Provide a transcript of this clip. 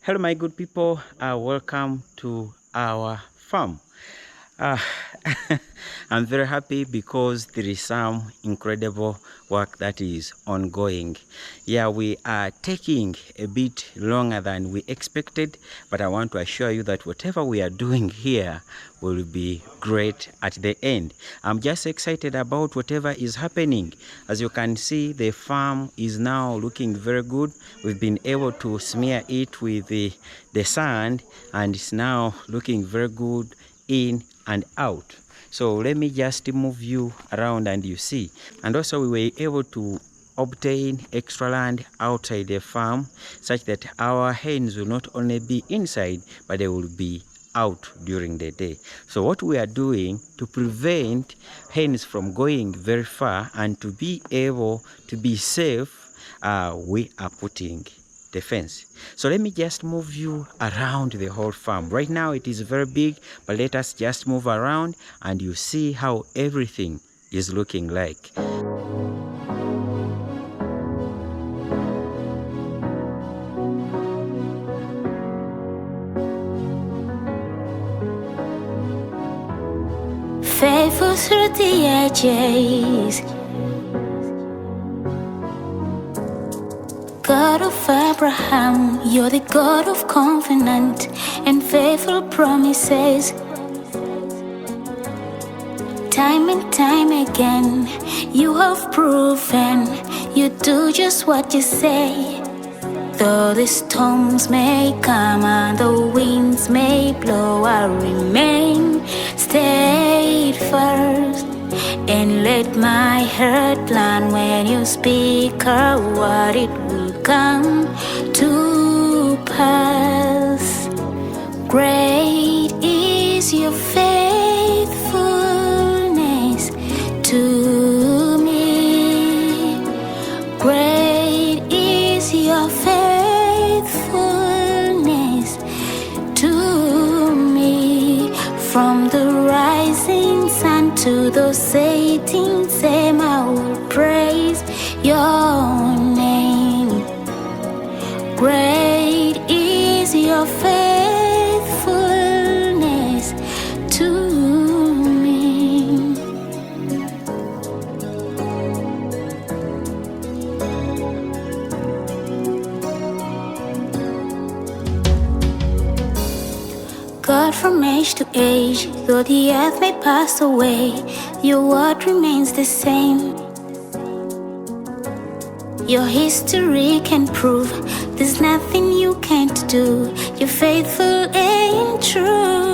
Hello, my good people. Welcome to our farm. Uh, I'm very happy because there is some incredible work that is ongoing. Yeah, we are taking a bit longer than we expected, but I want to assure you that whatever we are doing here will be great at the end. I'm just excited about whatever is happening. As you can see, the farm is now looking very good. We've been able to smear it with the sand, and it's now looking very good in and out. So let me just move you around and you see. And also we were able to obtain extra land outside the farm such that our hens will not only be inside, but they will be out during the day. So what we are doing to prevent hens from going very far and to be able to be safe, we are putting the fence. So let me just move you around the whole farm. Right now it is very big, but let us just move around and you see how everything is looking like. Faithful through the ages, God of Abraham, you're the God of covenant and faithful promises. Time and time again, you have proven you do just what you say. Though the storms may come and the winds may blow, I'll remain steadfast and let my heart learn when you speak a word, it will come to pass. Great is your faithfulness to me. Great is your faithfulness to me. From the rising sun to the setting same, I will praise your name. Great is your faithfulness to me. God, from age to age, though the earth may pass away, your word remains the same. Your history can prove there's nothing you can't do. You're faithful and true.